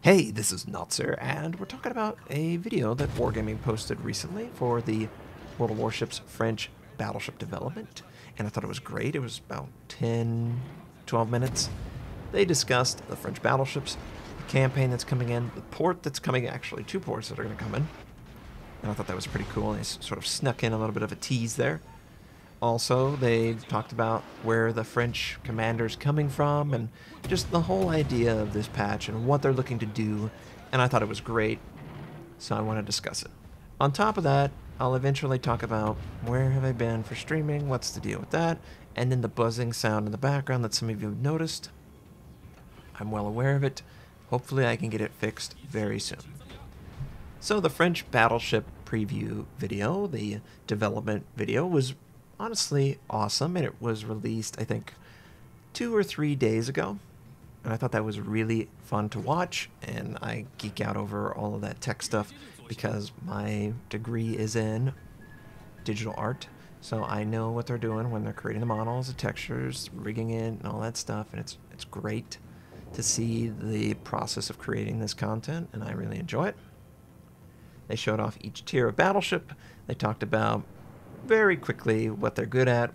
Hey, this is Notser, and we're talking about a video that Wargaming posted recently for the World of Warships French Battleship development, and I thought it was great. It was about 10, 12 minutes. They discussed the French battleships, the campaign that's coming in, the port that's coming, actually 2 ports that are going to come in, and I thought that was pretty cool. They sort of snuck in a little bit of a tease there. Also, they talked about where the French commander's coming from and just the whole idea of this patch and what they're looking to do, and I thought it was great, so I want to discuss it. On top of that, I'll eventually talk about where have I been for streaming, what's the deal with that, and then the buzzing sound in the background that some of you have noticed. I'm well aware of it. Hopefully I can get it fixed very soon. So the French Battleship preview video, the development video, was honestly awesome, and it was released, I think, 2 or 3 days ago, and I thought that was really fun to watch, and I geek out over all of that tech stuff because my degree is in digital art, so I know what they're doing when they're creating the models, the textures, rigging it, and all that stuff, and it's great to see the process of creating this content, and I really enjoy it. They showed off each tier of battleship. They talked about very quickly what they're good at.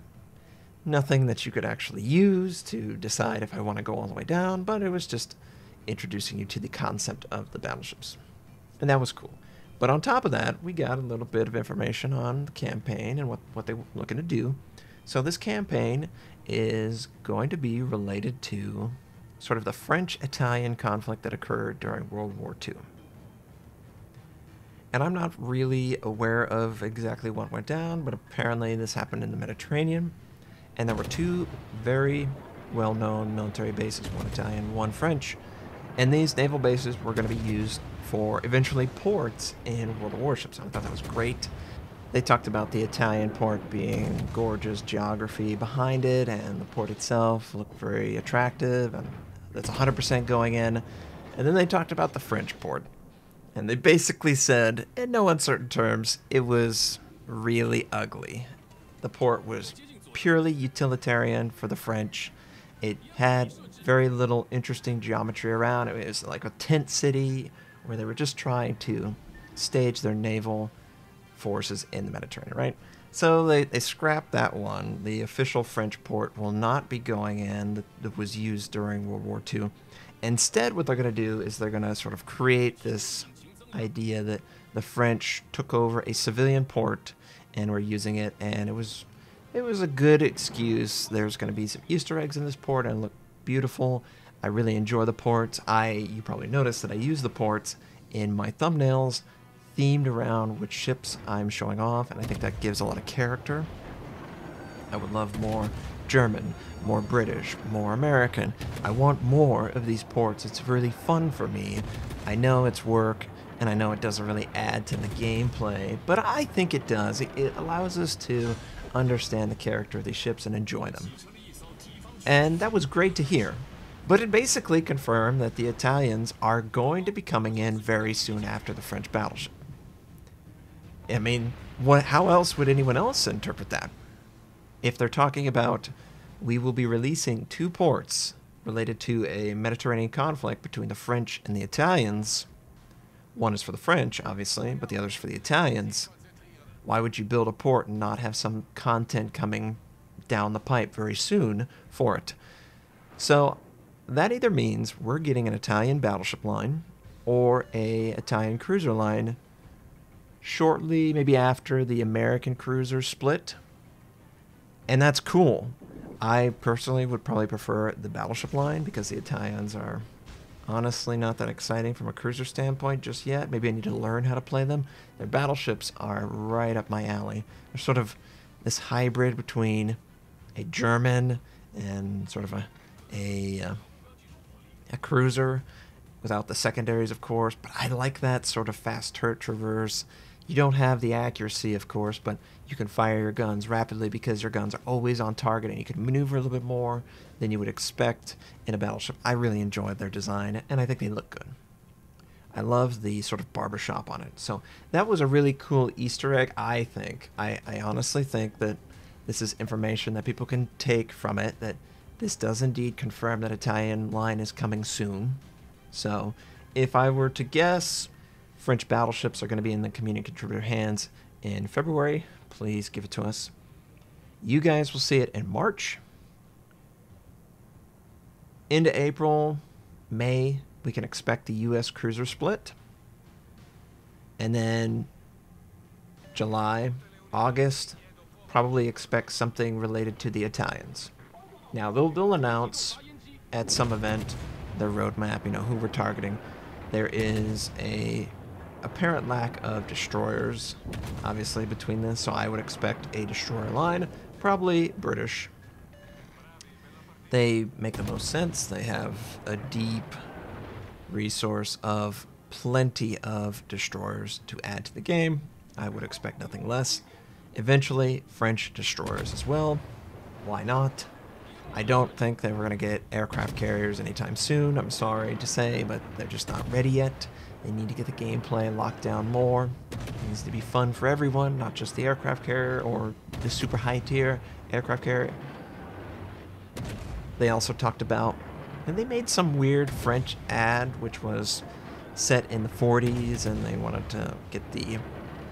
Nothing that you could actually use to decide if I want to go all the way down, but it was just introducing you to the concept of the battleships. And that was cool. But on top of that, we got a little bit of information on the campaign and what they were looking to do. So this campaign is going to be related to sort of the French-Italian conflict that occurred during World War II. And I'm not really aware of exactly what went down, but apparently this happened in the Mediterranean, and there were 2 very well-known military bases, 1 Italian, 1 French, and these naval bases were going to be used for eventually ports in World of Warships. I thought that was great. They talked about the Italian port being gorgeous geography behind it, and the port itself looked very attractive, and that's 100% going in. And then they talked about the French port. And they basically said, in no uncertain terms, it was really ugly. The port was purely utilitarian for the French. It had very little interesting geometry around. It was like a tent city where they were just trying to stage their naval forces in the Mediterranean, right? So they scrapped that one. The official French port will not be going in that was used during World War II. Instead, what they're going to do is they're going to sort of create this idea that the French took over a civilian port and were using it, and it was a good excuse. There's going to be some Easter eggs in this port and look beautiful. I really enjoy the ports. You probably noticed that I use the ports in my thumbnails themed around which ships I'm showing off, and I think that gives a lot of character. I would love more German, more British, more American. I want more of these ports. It's really fun for me. I know it's work, and I know it doesn't really add to the gameplay, but I think it does. It allows us to understand the character of these ships and enjoy them. And that was great to hear. But it basically confirmed that the Italians are going to be coming in very soon after the French battleship. I mean, how else would anyone else interpret that? If they're talking about we will be releasing 2 ports related to a Mediterranean conflict between the French and the Italians, one is for the French, obviously, but the other is for the Italians. Why would you build a port and not have some content coming down the pipe very soon for it? So that either means we're getting an Italian battleship line or a Italian cruiser line shortly, maybe after the American cruiser split. And that's cool. I personally would probably prefer the battleship line because the Italians are honestly not that exciting from a cruiser standpoint just yet. Maybe I need to learn how to play them. Their battleships are right up my alley. They're sort of this hybrid between a German and sort of a cruiser without the secondaries, of course. But I like that sort of fast turret traverse. You don't have the accuracy, of course, but you can fire your guns rapidly because your guns are always on target, and you can maneuver a little bit more than you would expect in a battleship. I really enjoyed their design, and I think they look good. I love the sort of barbershop on it. So that was a really cool Easter egg, I think. I honestly think that this is information that people can take from it, that this does indeed confirm that Italian line is coming soon. So If I were to guess, French battleships are going to be in the community contributor hands in February. Please give it to us. You guys will see it in March. Into April, May, we can expect the U.S. cruiser split. And then July, August, probably expect something related to the Italians. Now, they'll announce at some event their roadmap, you know, who we're targeting. There is a apparent lack of destroyers, obviously, between this, so I would expect a destroyer line, probably British. They make the most sense. They have a deep resource of plenty of destroyers to add to the game. I would expect nothing less. Eventually, French destroyers as well. Why not? I don't think that we're going to get aircraft carriers anytime soon. I'm sorry to say, but they're just not ready yet. They need to get the gameplay locked down more. It needs to be fun for everyone, not just the aircraft carrier or the super high tier aircraft carrier. They also talked about, and they made some weird French ad, which was set in the 40s, and they wanted to get the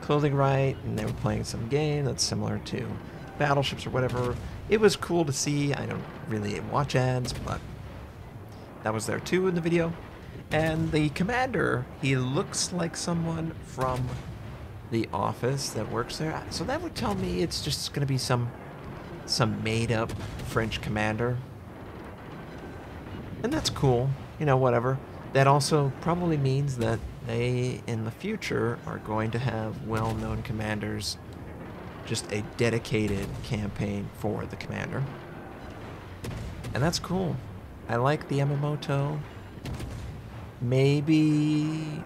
clothing right, and they were playing some game that's similar to Battleships or whatever. It was cool to see. I don't really watch ads, but that was there too in the video. And the commander, he looks like someone from The Office that works there. So that would tell me it's just going to be some made-up French commander. And that's cool, you know, whatever. That also probably means that they, in the future, are going to have well-known commanders, just a dedicated campaign for the commander. And that's cool. I like the MMO. Maybe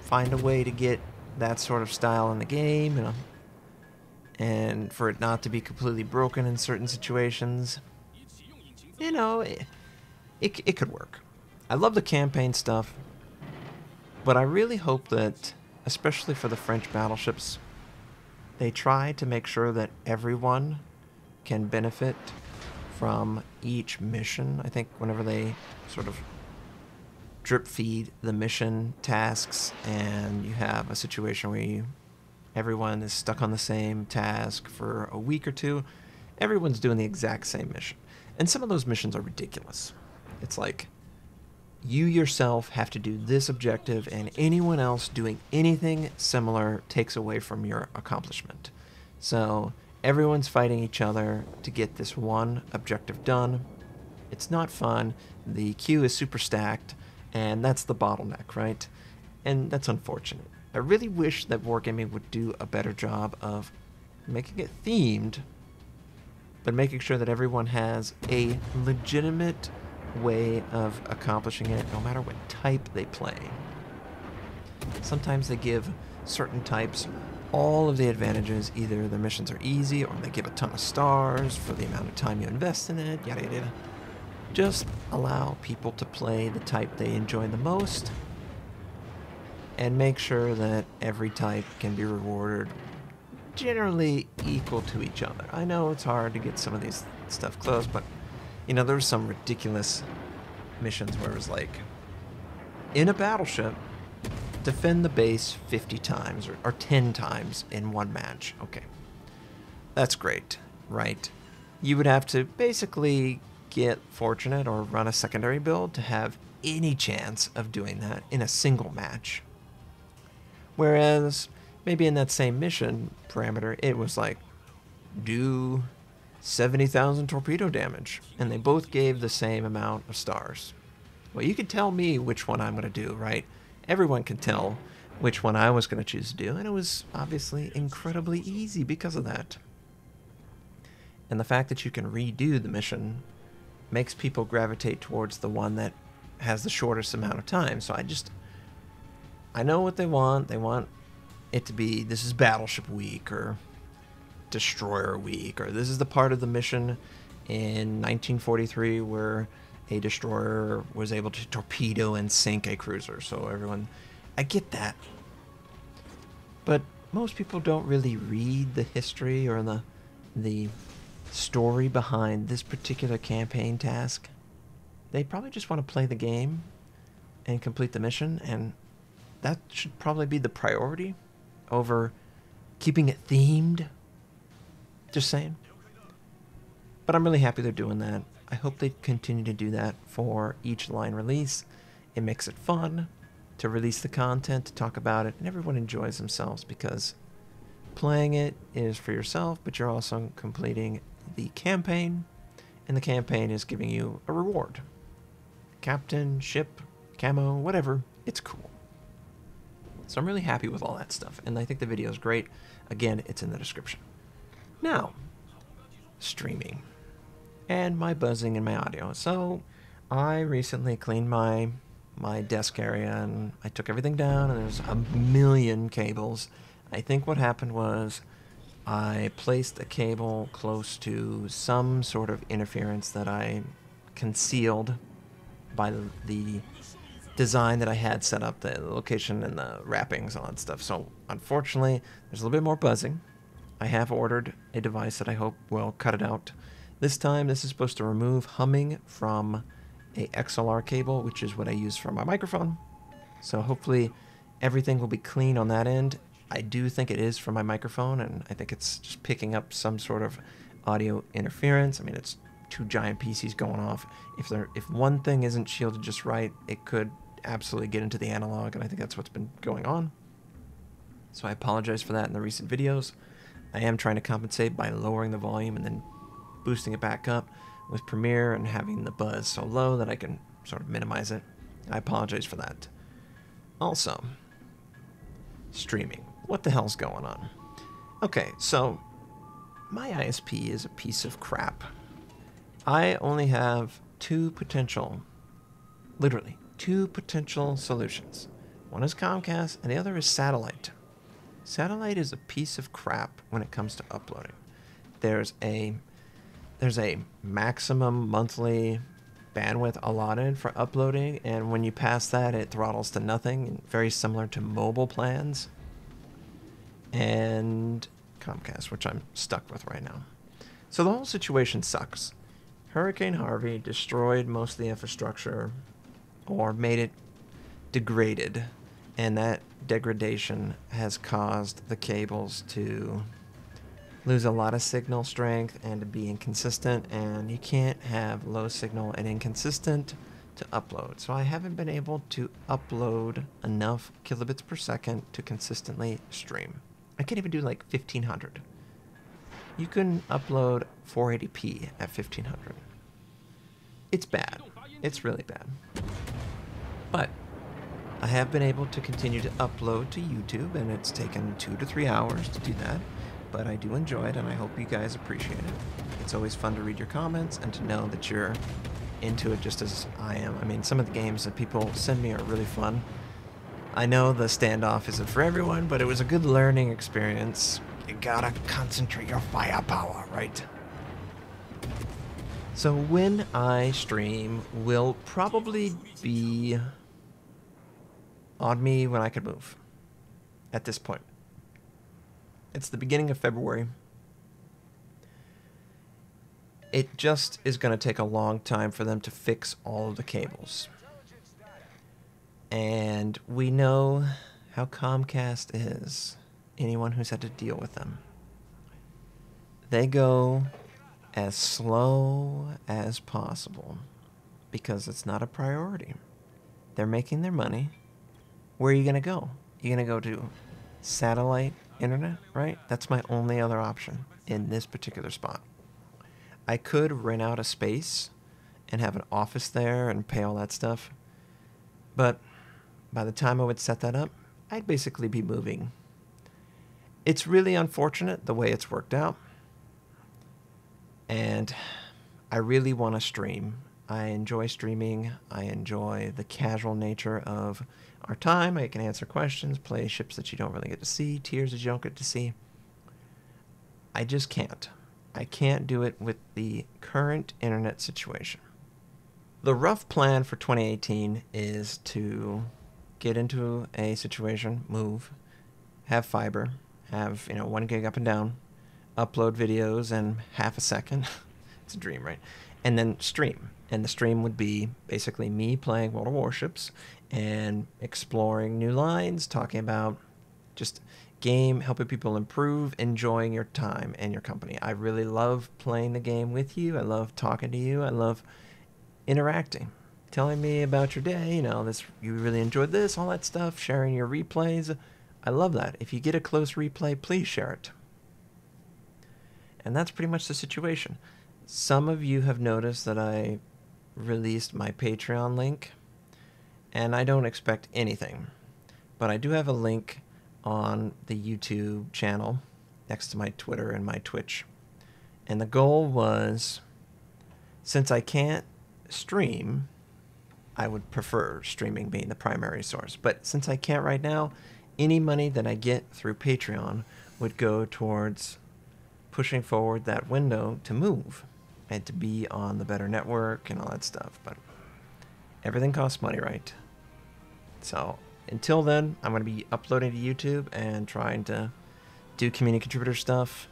find a way to get that sort of style in the game, you know, and for it not to be completely broken in certain situations. You know, it could work. I love the campaign stuff, but I really hope that, especially for the French battleships, they try to make sure that everyone can benefit from each mission. I think whenever they sort of drip feed the mission tasks and you have a situation where everyone is stuck on the same task for a week or two, everyone's doing the exact same mission. And some of those missions are ridiculous. It's like, you yourself have to do this objective, and anyone else doing anything similar takes away from your accomplishment. So everyone's fighting each other to get this one objective done. It's not fun. The queue is super stacked, and that's the bottleneck, right? And that's unfortunate. I really wish that Wargaming would do a better job of making it themed, but making sure that everyone has a legitimate way of accomplishing it, no matter what type they play. Sometimes they give certain types all of the advantages. Either the missions are easy, or they give a ton of stars for the amount of time you invest in it, yada yada. Just allow people to play the type they enjoy the most, and make sure that every type can be rewarded generally equal to each other. I know it's hard to get some of these stuff close, but you know, there's some ridiculous missions where it was like, in a battleship, defend the base 50 times or 10 times in one match. Okay, that's great, right? You would have to basically get fortunate or run a secondary build to have any chance of doing that in a single match. Whereas maybe in that same mission parameter, it was like, do 70,000 torpedo damage, and they both gave the same amount of stars. Well, you could tell me which one I'm going to do, right? Everyone can tell which one I was going to choose to do, and it was obviously incredibly easy because of that. And the fact that you can redo the mission makes people gravitate towards the one that has the shortest amount of time. So I know what they want. They want it to be, this is Battleship Week, or Destroyer Week, or this is the part of the mission in 1943 where a destroyer was able to torpedo and sink a cruiser. So everyone, I get that, but most people don't really read the history or the story behind this particular campaign task. They probably just want to play the game and complete the mission, and that should probably be the priority over keeping it themed. Just saying. But I'm really happy they're doing that. I hope they continue to do that for each line release. It makes it fun to release the content, to talk about it, and everyone enjoys themselves because playing it is for yourself, but you're also completing the campaign, and the campaign is giving you a reward. Captain, ship, camo, whatever. It's cool. So I'm really happy with all that stuff, and I think the video is great. Again, it's in the description. Now, streaming and my buzzing and my audio. So I recently cleaned my desk area, and I took everything down, and there's a million cables. I think what happened was I placed a cable close to some sort of interference that I concealed by the design that I had set up, the location and the wrappings and all that stuff. So unfortunately, there's a little bit more buzzing. I have ordered a device that I hope will cut it out. This time, this is supposed to remove humming from a XLR cable, which is what I use for my microphone. So hopefully everything will be clean on that end. I do think it is for my microphone, and I think it's just picking up some sort of audio interference. I mean, it's two giant PCs going off. If one thing isn't shielded just right, it could absolutely get into the analog, and I think that's what's been going on. So I apologize for that in the recent videos. I am trying to compensate by lowering the volume and then boosting it back up with Premiere and having the buzz so low that I can sort of minimize it. I apologize for that. Also, streaming. What the hell's going on? Okay, so my ISP is a piece of crap. I only have literally two potential solutions. One is Comcast and the other is satellite. Satellite is a piece of crap when it comes to uploading. There's a maximum monthly bandwidth allotted for uploading, and when you pass that, it throttles to nothing, very similar to mobile plans and Comcast, which I'm stuck with right now. So the whole situation sucks. Hurricane Harvey destroyed most of the infrastructure, or made it degraded, and that degradation has caused the cables to lose a lot of signal strength and to be inconsistent, and you can't have low signal and inconsistent to upload. So I haven't been able to upload enough kilobits per second to consistently stream. I can't even do like 1500. You can upload 480p at 1500. It's bad. It's really bad. But I have been able to continue to upload to YouTube, and it's taken 2 to 3 hours to do that. But I do enjoy it, and I hope you guys appreciate it. It's always fun to read your comments and to know that you're into it just as I am. I mean, some of the games that people send me are really fun. I know the standoff isn't for everyone, but it was a good learning experience. You gotta concentrate your firepower, right? So when I stream will probably be on me when I can move at this point. It's the beginning of February. It just is going to take a long time for them to fix all of the cables. And we know how Comcast is. Anyone who's had to deal with them. They go as slow as possible because it's not a priority. They're making their money. Where are you going to go? You're going to go to satellite internet, right? That's my only other option in this particular spot. I could rent out a space and have an office there and pay all that stuff. But by the time I would set that up, I'd basically be moving. It's really unfortunate the way it's worked out. And I really want to stream. I enjoy streaming. I enjoy the casual nature of our time. I can answer questions, play ships that you don't really get to see, tiers that you don't get to see. I just can't. I can't do it with the current internet situation. The rough plan for 2018 is to get into a situation, move, have fiber, have 1 gig up and down, upload videos in half a second. It's a dream, right? And then stream. And the stream would be basically me playing World of Warships and exploring new lines, talking about just game, helping people improve, enjoying your time and your company. I really love playing the game with you. I love talking to you. I love interacting, telling me about your day, this, you really enjoyed this, all that stuff, sharing your replays. I love that. If you get a close replay, please share it. And that's pretty much the situation. Some of you have noticed that I released my Patreon link, and I don't expect anything, but I do have a link on the YouTube channel next to my Twitter and my Twitch. And the goal was, since I can't stream, I would prefer streaming being the primary source, but since I can't right now, any money that I get through Patreon would go towards pushing forward that window to move and to be on the better network and all that stuff. But everything costs money, right? So until then, I'm going to be uploading to YouTube and trying to do community contributor stuff,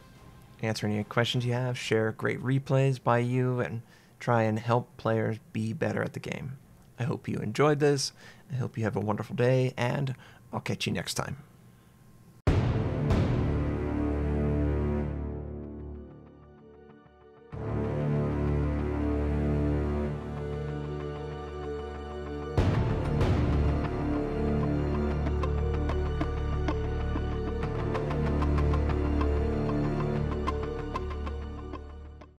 answer any questions you have, share great replays by you, and try and help players be better at the game. I hope you enjoyed this. I hope you have a wonderful day, and I'll catch you next time.